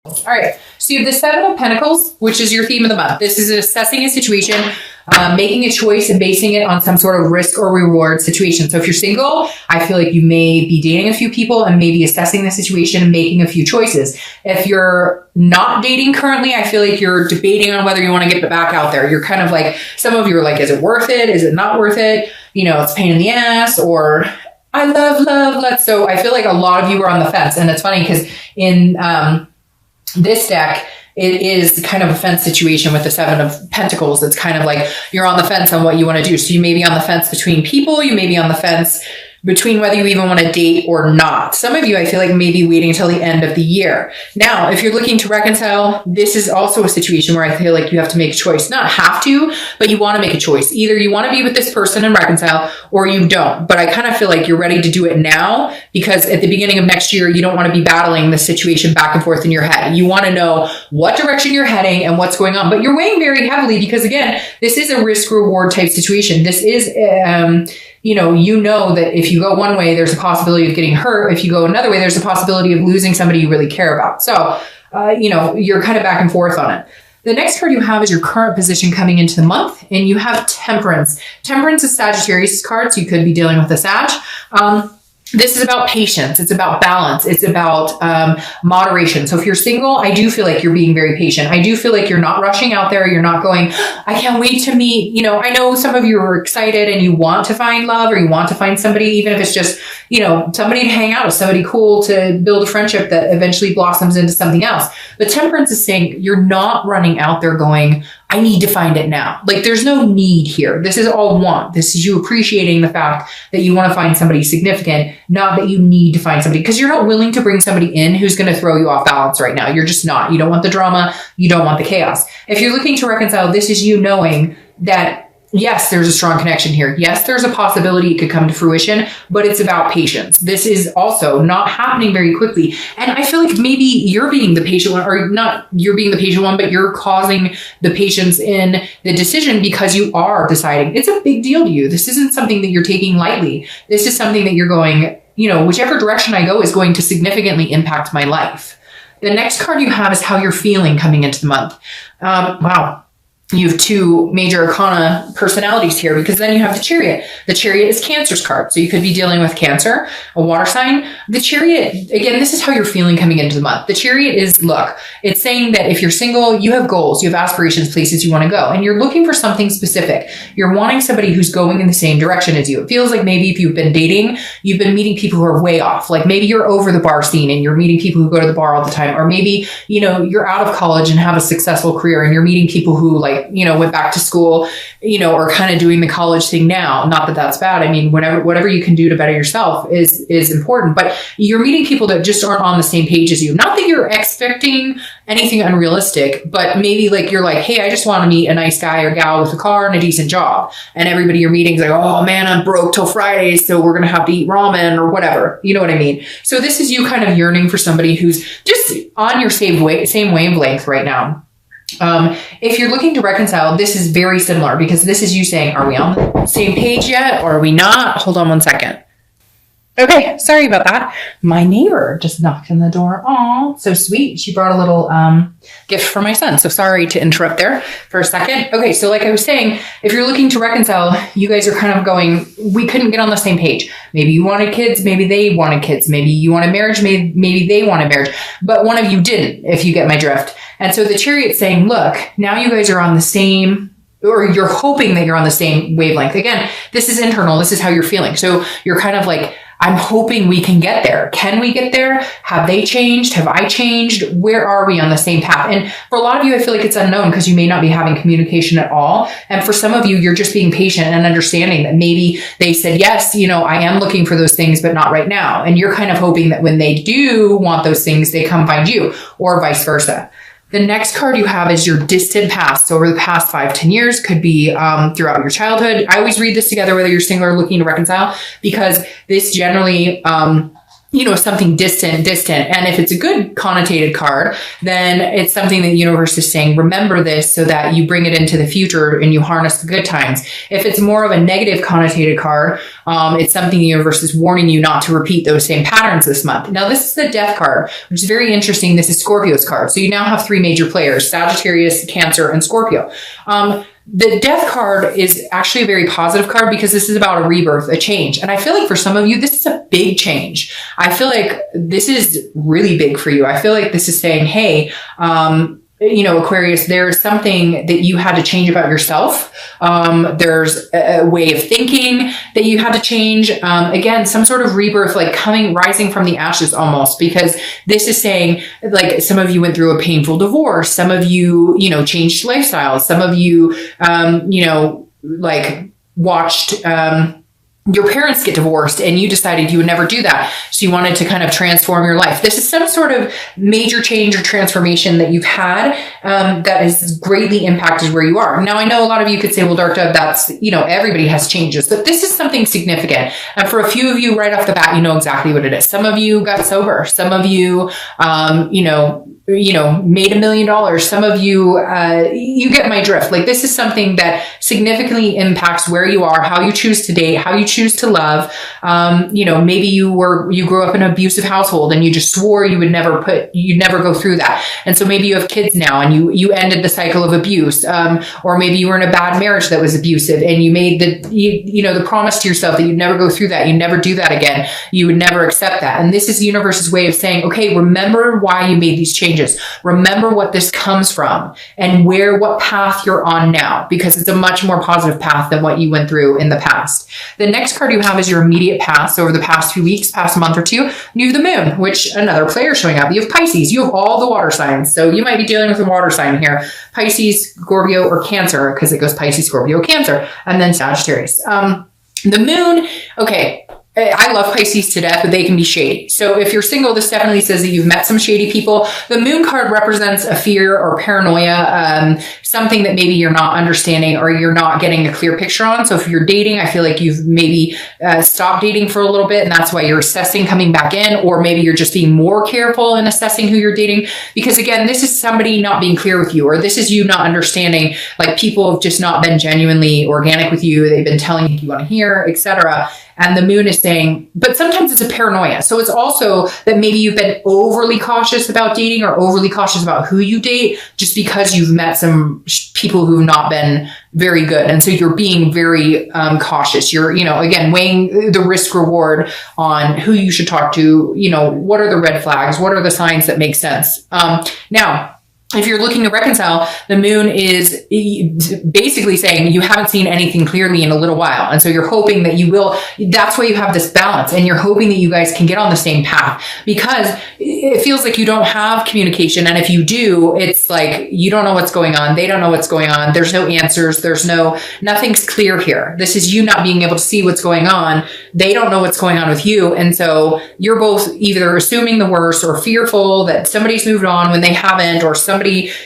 All right, so you have the Seven of Pentacles, which is your theme of the month. This is assessing a situation, making a choice and basing it on some sort of risk or reward situation. So if you're single, I feel like you may be dating a few people and maybe assessing the situation and making a few choices. If you're not dating currently, I feel like you're debating on whether you want to get back out there. You're kind of like, some of you are like, is it worth it? Is it not worth it? You know, it's a pain in the ass, or I love. So I feel like a lot of you are on the fence. And it's funny because in this deck, it is kind of a fence situation with the Seven of Pentacles. It's kind of like you're on the fence on what you want to do. So you may be on the fence between people. You may be on the fence between whether you even want to date or not. Some of you, I feel like, may be waiting until the end of the year. Now, if you're looking to reconcile, this is also a situation where I feel like you have to make a choice. Not have to, but you want to make a choice. Either you want to be with this person and reconcile, or you don't. But I kind of feel like you're ready to do it now, because at the beginning of next year, you don't want to be battling the situation back and forth in your head. You want to know what direction you're heading and what's going on. But you're weighing very heavily because, again, this is a risk-reward type situation. This is you know that if you go one way, there's a possibility of getting hurt. If you go another way, there's a possibility of losing somebody you really care about. So, you're kind of back and forth on it. The next card you have is your current position coming into the month, and you have Temperance. Temperance is Sagittarius card, so you could be dealing with a Sag. This is about patience. It's about balance. It's about moderation. So if you're single, I do feel like you're being very patient. I do feel like you're not rushing out there. You're not going, I can't wait to meet. I know some of you are excited and you want to find love, or you want to find somebody, even if it's just, somebody to hang out with, somebody cool to build a friendship that eventually blossoms into something else. But Temperance is saying you're not running out there going, I need to find it now. Like, there's no need here. This is all want. This is you appreciating the fact that you want to find somebody significant, not that you need to find somebody, because you're not willing to bring somebody in who's going to throw you off balance right now. You're just not. You don't want the drama. You don't want the chaos. If you're looking to reconcile, this is you knowing that, yes, there's a strong connection here. Yes, there's a possibility it could come to fruition, but it's about patience. This is also not happening very quickly. And I feel like maybe you're being the patient one, or not you're being the patient one, but you're causing the patience in the decision because you are deciding. It's a big deal to you. This isn't something that you're taking lightly. This is something that you're going, whichever direction I go is going to significantly impact my life. The next card you have is how you're feeling coming into the month. Wow. You have two major arcana personalities here, because then you have the Chariot. The Chariot is Cancer's card. So you could be dealing with Cancer, a water sign. The Chariot, again, this is how you're feeling coming into the month. The Chariot is, look, it's saying that if you're single, you have goals, you have aspirations, places you want to go, and you're looking for something specific. You're wanting somebody who's going in the same direction as you. It feels like maybe if you've been dating, you've been meeting people who are way off. Like maybe you're over the bar scene and you're meeting people who go to the bar all the time. Or maybe, you're out of college and have a successful career and you're meeting people who went back to school, or kind of doing the college thing now. Not that that's bad. I mean, whatever you can do to better yourself is important, but you're meeting people that just aren't on the same page as you. Not that you're expecting anything unrealistic, but maybe you're like, hey, I just want to meet a nice guy or gal with a car and a decent job. And everybody you're meeting is like, oh man, I'm broke till Friday, so we're going to have to eat ramen or whatever. You know what I mean? So this is you kind of yearning for somebody who's just on your same wavelength right now. If you're looking to reconcile, this is very similar, because this is you saying, are we on the same page yet, or are we not? Hold on one second. Okay, sorry about that. My neighbor just knocked on the door. Oh, so sweet. She brought a little gift for my son. So sorry to interrupt there for a second. Okay, so like I was saying, if you're looking to reconcile, you guys are kind of going, we couldn't get on the same page. Maybe you wanted kids, maybe they wanted kids. Maybe you wanted marriage, maybe they wanted marriage. But one of you didn't, if you get my drift. And so the Chariot's saying, look, now you guys are on the same, or you're hoping that you're on the same wavelength. Again, this is internal. This is how you're feeling. So you're kind of like, I'm hoping we can get there. Can we get there? Have they changed? Have I changed? Where are we on the same path? And for a lot of you, I feel like it's unknown because you may not be having communication at all. And for some of you, you're just being patient and understanding that maybe they said, yes, I am looking for those things, but not right now. And you're kind of hoping that when they do want those things, they come find you, or vice versa. The next card you have is your distant past. So over the past 5-10 years, could be throughout your childhood. I always read this together, whether you're single or looking to reconcile, because this generally something distant. And if it's a good connotated card, then it's something that the universe is saying, remember this so that you bring it into the future and you harness the good times. If it's more of a negative connotated card, it's something the universe is warning you not to repeat those same patterns this month. Now, this is the Death card, which is very interesting. This is Scorpio's card. So you now have 3 major players: Sagittarius, Cancer, and Scorpio. The Death card is actually a very positive card because this is about a rebirth, a change. And I feel like for some of you, this is a big change. I feel like this is really big for you. I feel like this is saying, hey, Aquarius, there's something that you had to change about yourself. There's a way of thinking that you had to change. Again, some sort of rebirth, like rising from the ashes almost, because this is saying, like, some of you went through a painful divorce. Some of you, changed lifestyles. Some of you, watched, your parents get divorced and you decided you would never do that. So you wanted to kind of transform your life. This is some sort of major change or transformation that you've had that has greatly impacted where you are. Now, I know a lot of you could say, well, Dark Dove, that's, everybody has changes, but this is something significant. And for a few of you right off the bat, you know exactly what it is. Some of you got sober. Some of you, made $1 million. Some of you, you get my drift. Like, this is something that significantly impacts where you are, how you choose to date, how you choose to love. Maybe you grew up in an abusive household and you just swore you'd never go through that. And so maybe you have kids now and you ended the cycle of abuse. Or maybe you were in a bad marriage that was abusive and you made the promise to yourself that you'd never go through that. You'd never do that again. You would never accept that. And this is the universe's way of saying, okay, remember why you made these changes. Remember what this comes from and what path you're on now, because it's a much more positive path than what you went through in the past. The next card you have is your immediate past. So over the past few weeks, past month or two, you have the moon, which another player showing up. You have Pisces. You have all the water signs. So you might be dealing with a water sign here: Pisces, Scorpio, or Cancer, because it goes Pisces, Scorpio, Cancer, and then Sagittarius. The moon, okay. I love Pisces to death, but they can be shady. So if you're single, this definitely says that you've met some shady people. The moon card represents a fear or paranoia, something that maybe you're not understanding or you're not getting a clear picture on. So if you're dating, I feel like you've maybe stopped dating for a little bit, and that's why you're assessing coming back in, or maybe you're just being more careful in assessing who you're dating. Because again, this is somebody not being clear with you, or this is you not understanding, like, people have just not been genuinely organic with you. They've been telling you want to hear, etc. And the moon is saying, but sometimes it's a paranoia. So it's also that maybe you've been overly cautious about dating or overly cautious about who you date just because you've met some people who've not been very good. And so you're being very cautious. You're, again, weighing the risk reward on who you should talk to. What are the red flags? What are the signs that make sense? Now, if you're looking to reconcile, the moon is basically saying you haven't seen anything clearly in a little while. And so you're hoping that you will. That's why you have this balance, and you're hoping that you guys can get on the same path, because it feels like you don't have communication. And if you do, it's like you don't know what's going on. They don't know what's going on. There's no answers. Nothing's clear here. This is you not being able to see what's going on. They don't know what's going on with you. And so you're both either assuming the worst or fearful that somebody's moved on when they haven't, or somebody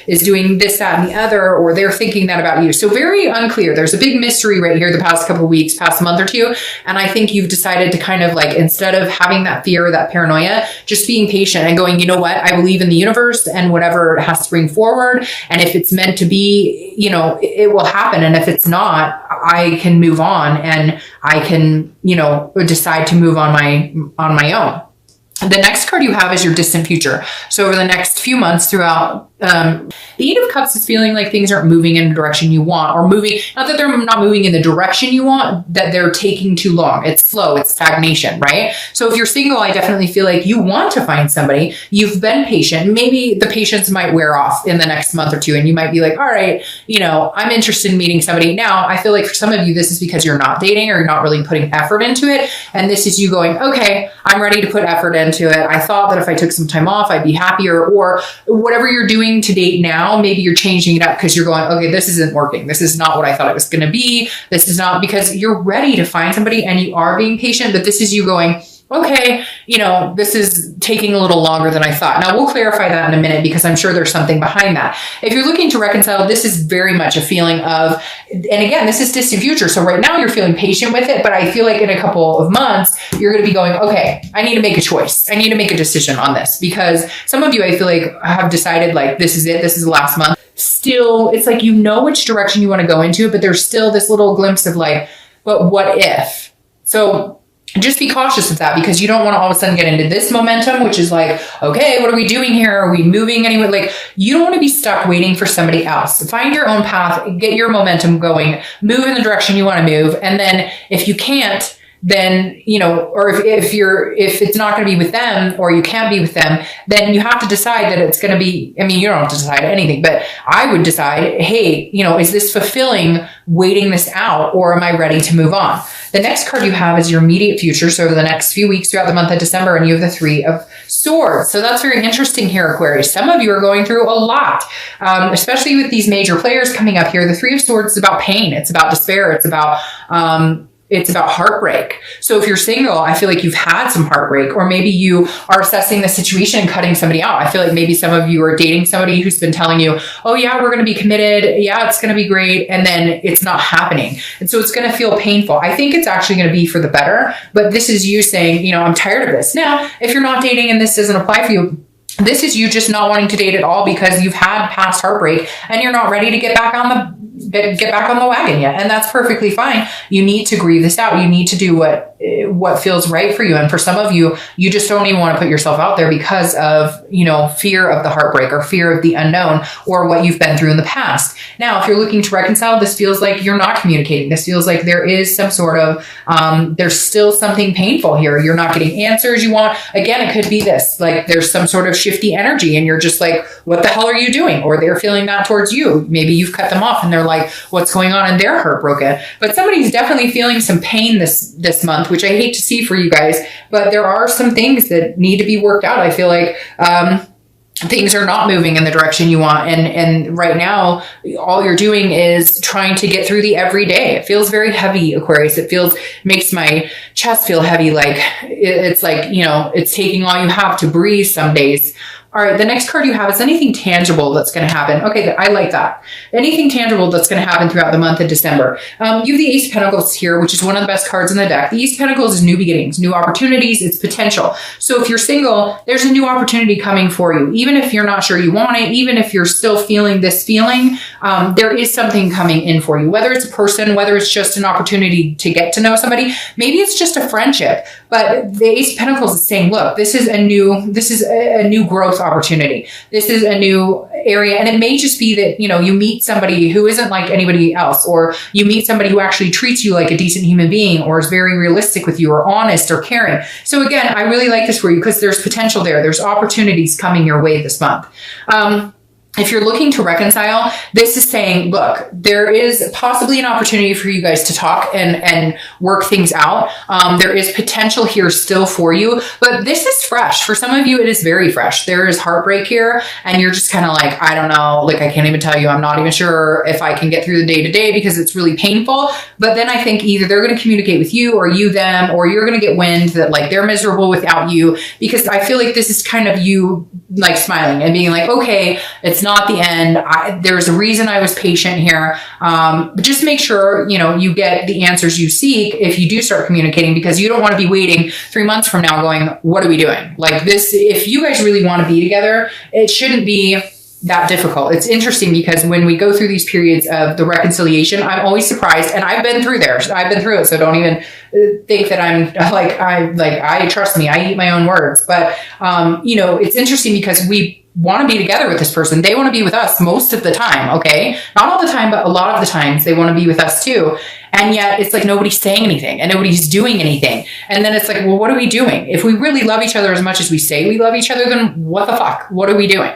is doing this, that, and the other, or they're thinking that about you. So very unclear. There's a big mystery right here the past couple of weeks, past month or two. And I think you've decided to kind of, like, instead of having that fear or that paranoia, just being patient and going, you know what? I believe in the universe and whatever it has to bring forward. And if it's meant to be, it will happen. And if it's not, I can move on and I can, decide to move on my own. The next card you have is your distant future. So over the next few months throughout, the Eight of Cups is feeling like things aren't moving in the direction you want, or moving, not that they're not moving in the direction you want, that they're taking too long. It's slow, it's stagnation, right? So if you're single, I definitely feel like you want to find somebody. You've been patient. Maybe the patience might wear off in the next month or two, and you might be like, all right, I'm interested in meeting somebody. Now, I feel like for some of you, this is because you're not dating or you're not really putting effort into it. And this is you going, okay, I'm ready to put effort into it. I thought that if I took some time off, I'd be happier, or whatever you're doing to date now, maybe you're changing it up because you're going, okay, this isn't working. This is not what I thought it was going to be. This is not, because you're ready to find somebody and you are being patient, but this is you going, okay, you know, this is taking a little longer than I thought. Now, we'll clarify that in a minute because I'm sure there's something behind that. If you're looking to reconcile, this is very much a feeling of, and again, this is distant future. So right now you're feeling patient with it, but I feel like in a couple of months, you're going to be going, okay, I need to make a choice. I need to make a decision on this, because some of you, I feel like, have decided like, this is it. This is the last month. Still, it's like, you know which direction you want to go into, but there's still this little glimpse of like, but what if? So just be cautious of that, because you don't want to all of a sudden get into this momentum, which is like, okay, what are we doing here? Are we moving anywhere? Like, you don't want to be stuck waiting for somebody else. Find your own path, get your momentum going, move in the direction you want to move. And then if you can't, then, you know, or if it's not going to be with them, or you can't be with them, then you have to decide that it's going to be, I mean, you don't have to decide anything, but I would decide, hey, you know, is this fulfilling waiting this out, or am I ready to move on? The next card you have is your immediate future. So over the next few weeks throughout the month of December, and you have the Three of Swords. So that's very interesting here, Aquarius. Some of you are going through a lot, especially with these major players coming up here. The Three of Swords is about pain. It's about despair. It's about heartbreak. So if you're single, I feel like you've had some heartbreak, or maybe you are assessing the situation and cutting somebody out. I feel like maybe some of you are dating somebody who's been telling you, oh yeah, we're going to be committed. Yeah, it's going to be great. And then it's not happening. And so it's going to feel painful. I think it's actually going to be for the better, but this is you saying, you know, I'm tired of this. Now, if you're not dating and this doesn't apply for you, this is you just not wanting to date at all because you've had past heartbreak and you're not ready to get back on the wagon yet. And that's perfectly fine. You need to grieve this out. You need to do what feels right for you. And for some of you, you just don't even want to put yourself out there because of, you know, fear of the heartbreak or fear of the unknown or what you've been through in the past. Now, if you're looking to reconcile, this feels like you're not communicating. This feels like there is some sort of, there's still something painful here. You're not getting answers you want. Again, it could be this, like there's some sort of shifty energy and you're just like, what the hell are you doing? Or they're feeling that towards you. Maybe you've cut them off and they're like, what's going on? And they're heartbroken. But somebody's definitely feeling some pain this month, which I hate to see for you guys, but there are some things that need to be worked out. I feel like, things are not moving in the direction you want. And right now, all you're doing is trying to get through the everyday. It feels very heavy, Aquarius. Makes my chest feel heavy. Like it's like, you know, it's taking all you have to breathe some days. All right, the next card you have is anything tangible that's going to happen. Okay, I like that. Anything tangible that's going to happen throughout the month of December. You have the Ace of Pentacles here, which is one of the best cards in the deck. The Ace of Pentacles is new beginnings, new opportunities, it's potential. So if you're single, there's a new opportunity coming for you. Even if you're not sure you want it, even if you're still feeling this feeling, there is something coming in for you. Whether it's a person, whether it's just an opportunity to get to know somebody, maybe it's just a friendship. But the Ace of Pentacles is saying, look, this is a new growth opportunity. This is a new area. And it may just be that, you know, you meet somebody who isn't like anybody else, or you meet somebody who actually treats you like a decent human being, or is very realistic with you, or honest, or caring. So again, I really like this for you because there's potential there. There's opportunities coming your way this month. If you're looking to reconcile, this is saying, look, there is possibly an opportunity for you guys to talk and work things out. There is potential here still for you, but this is fresh. For some of you, it is very fresh. There is heartbreak here, and you're just kind of like, I don't know, like I can't even tell you. I'm not even sure if I can get through the day to day because it's really painful. But then I think either they're going to communicate with you, or you them, or you're going to get wind that like they're miserable without you, because I feel like this is kind of you like smiling and being like, okay, it's not the end. There's a reason I was patient here. But just make sure, you know, you get the answers you seek if you do start communicating, because you don't want to be waiting 3 months from now going, what are we doing? Like this, if you guys really want to be together, it shouldn't be that difficult. It's interesting because when we go through these periods of the reconciliation, I'm always surprised, and I've been through there. I've been through it. So don't even think that I trust me. I eat my own words, but, you know, it's interesting because we want to be together with this person. They want to be with us most of the time. Okay. Not all the time, but a lot of the times they want to be with us too. And yet it's like nobody's saying anything and nobody's doing anything. And then it's like, well, what are we doing? If we really love each other as much as we say we love each other, then what the fuck? What are we doing?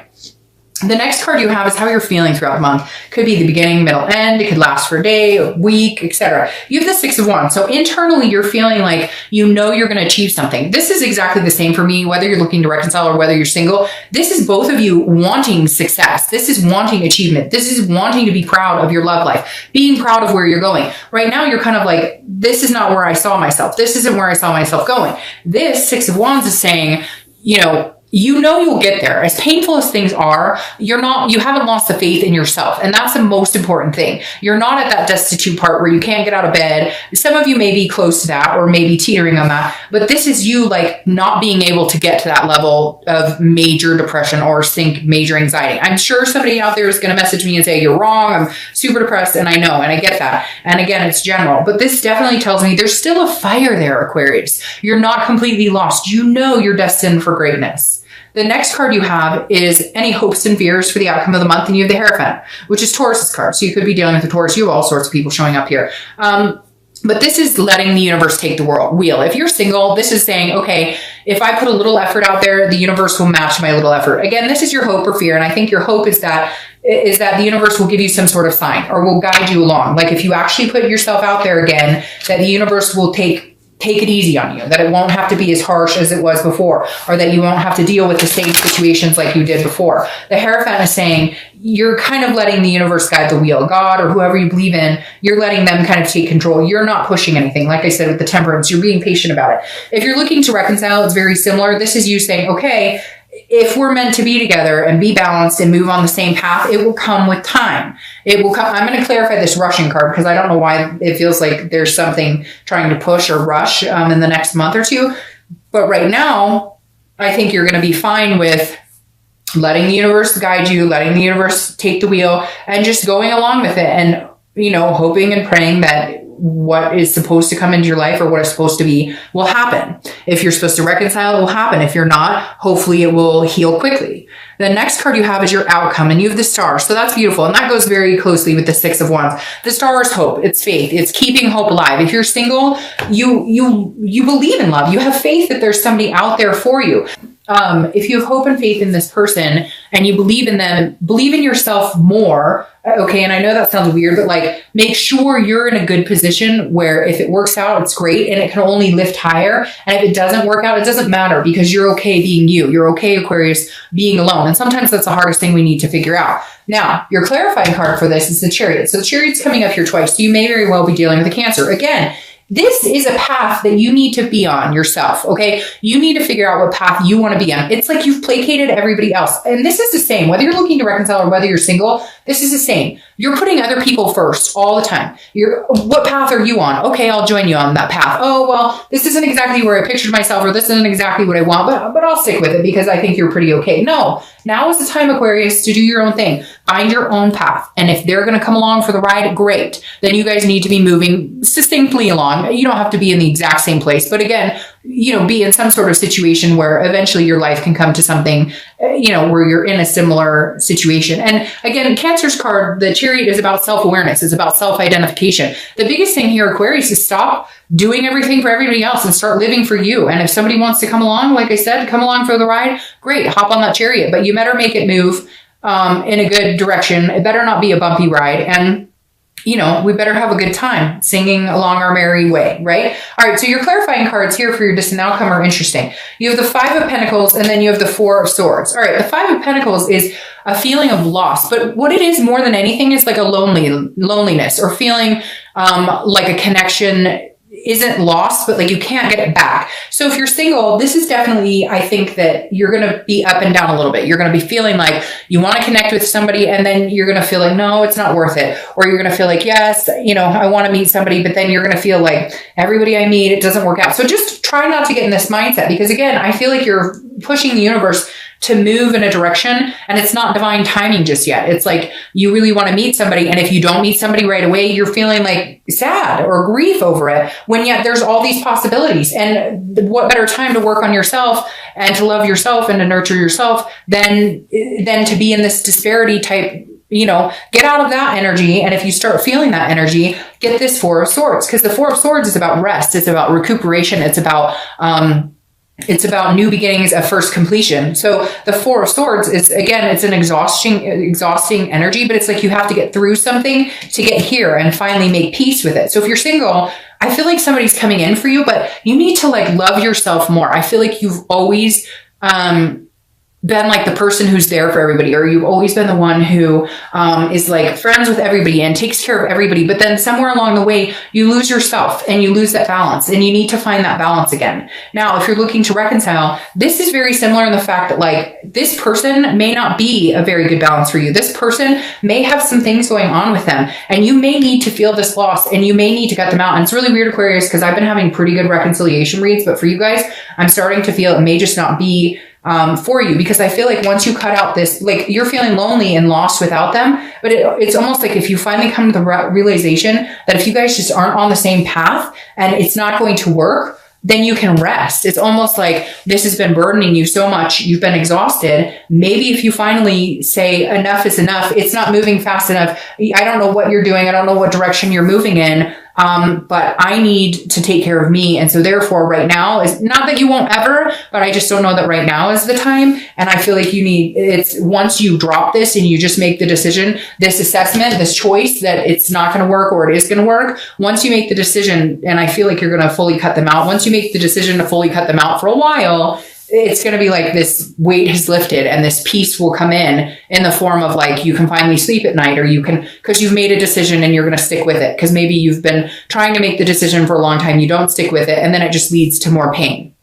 The next card you have is how you're feeling throughout the month. Could be the beginning, middle, end. It could last for a day, a week, etc. You have the Six of Wands. So internally, you're feeling like you know you're going to achieve something. This is exactly the same for me, whether you're looking to reconcile or whether you're single. This is both of you wanting success. This is wanting achievement. This is wanting to be proud of your love life, being proud of where you're going. Right now, you're kind of like this is not where I saw myself. This isn't where I saw myself going. This Six of Wands is saying, you'll get there. As painful as things are, you haven't lost the faith in yourself. And that's the most important thing. You're not at that destitute part where you can't get out of bed. Some of you may be close to that or maybe teetering on that, but this is you like not being able to get to that level of major depression or major anxiety. I'm sure somebody out there is going to message me and say, you're wrong. I'm super depressed. And I know, and I get that. And again, it's general, but this definitely tells me there's still a fire there, Aquarius. You're not completely lost. You're destined for greatness. The next card you have is any hopes and fears for the outcome of the month. And you have the Hierophant, which is Taurus's card. So you could be dealing with a Taurus. You have all sorts of people showing up here. But this is letting the universe take the wheel. If you're single, this is saying, okay, if I put a little effort out there, the universe will match my little effort. Again, this is your hope or fear. And I think your hope is that the universe will give you some sort of sign or will guide you along. Like if you actually put yourself out there again, that the universe will take it easy on you, that it won't have to be as harsh as it was before, or that you won't have to deal with the same situations like you did before. The Hierophant is saying you're kind of letting the universe guide the wheel. God or whoever you believe in, you're letting them kind of take control. You're not pushing anything. Like I said, with the Temperance, you're being patient about it. If you're looking to reconcile, it's very similar. This is you saying, okay, if we're meant to be together and be balanced and move on the same path, it will come with time. It will come. I'm going to clarify this rushing card because I don't know why it feels like there's something trying to push or rush in the next month or two. But right now, I think you're going to be fine with letting the universe guide you, letting the universe take the wheel and just going along with it and, hoping and praying that what is supposed to come into your life or what is supposed to be will happen. If you're supposed to reconcile, it will happen. If you're not, hopefully it will heal quickly. The next card you have is your outcome, and you have the Star. So that's beautiful. And that goes very closely with the Six of Wands. The Star is hope. It's faith. It's keeping hope alive. If you're single, you believe in love. You have faith that there's somebody out there for you. If you have hope and faith in this person and you believe in them, believe in yourself more. Okay. And I know that sounds weird, but like make sure you're in a good position where if it works out, it's great and it can only lift higher. And if it doesn't work out, it doesn't matter because you're okay being you. You're okay, Aquarius, being alone. And sometimes that's the hardest thing we need to figure out. Now, your clarifying card for this is the Chariot. So the Chariot's coming up here twice. So you may very well be dealing with a Cancer. Again, this is a path that you need to be on yourself, okay? You need to figure out what path you want to be on. It's like you've placated everybody else. And this is the same. Whether you're looking to reconcile or whether you're single, this is the same. You're putting other people first all the time. What path are you on? Okay, I'll join you on that path. Oh, well, this isn't exactly where I pictured myself or this isn't exactly what I want, but I'll stick with it because I think you're pretty okay. No, now is the time, Aquarius, to do your own thing. Find your own path. And if they're going to come along for the ride, great. Then you guys need to be moving succinctly along. You don't have to be in the exact same place. But again, be in some sort of situation where eventually your life can come to something, where you're in a similar situation. And again, Cancer's card, the Chariot, is about self-awareness. It's about self-identification. The biggest thing here, Aquarius, is stop doing everything for everybody else and start living for you. And if somebody wants to come along, like I said, come along for the ride, great, hop on that Chariot. But you better make it move in a good direction. It better not be a bumpy ride. And we better have a good time singing along our merry way, right? All right, so your clarifying cards here for your distant outcome are interesting. You have the Five of Pentacles and then you have the Four of Swords. All right, the Five of Pentacles is a feeling of loss, but what it is more than anything is like a loneliness or feeling like a connection isn't lost, but like you can't get it back. So if you're single, this is definitely, I think that you're going to be up and down a little bit. You're going to be feeling like you want to connect with somebody and then you're going to feel like, no, it's not worth it. Or you're going to feel like, yes, I want to meet somebody, but then you're going to feel like everybody I meet, it doesn't work out. So just try not to get in this mindset because again, I feel like you're pushing the universe to move in a direction and it's not divine timing just yet. It's like you really want to meet somebody. And if you don't meet somebody right away, you're feeling like sad or grief over it when yet there's all these possibilities. And what better time to work on yourself and to love yourself and to nurture yourself than to be in this disparity type, get out of that energy. And if you start feeling that energy, get this Four of Swords because the Four of Swords is about rest. It's about recuperation. It's about new beginnings, a first completion. So the Four of Swords is, again, it's an exhausting energy, but it's like you have to get through something to get here and finally make peace with it. So if you're single, I feel like somebody's coming in for you, but you need to like love yourself more. I feel like you've always, been like the person who's there for everybody, or you've always been the one who is like friends with everybody and takes care of everybody. But then somewhere along the way, you lose yourself and you lose that balance, and you need to find that balance again. Now, if you're looking to reconcile, this is very similar in the fact that like this person may not be a very good balance for you. This person may have some things going on with them, and you may need to feel this loss, and you may need to cut them out. And it's really weird, Aquarius, because I've been having pretty good reconciliation reads, but for you guys, I'm starting to feel it may just not be for you, because I feel like once you cut out this, like you're feeling lonely and lost without them, but it's almost like if you finally come to the realization that if you guys just aren't on the same path and it's not going to work, then you can rest. It's almost like this has been burdening you so much, you've been exhausted. Maybe if you finally say enough is enough, it's not moving fast enough. I don't know what you're doing. I don't know what direction you're moving in. But I need to take care of me. And so therefore right now is not that you won't ever, but I just don't know that right now is the time. And I feel like it's once you drop this and you just make the decision, this assessment, this choice that it's not going to work or it is going to work. Once you make the decision, and I feel like you're going to fully cut them out. Once you make the decision to fully cut them out for a while, it's going to be like this weight has lifted and this peace will come in the form of like, you can finally sleep at night, or you can, because you've made a decision and you're going to stick with it. Because maybe you've been trying to make the decision for a long time. You don't stick with it. And then it just leads to more pain.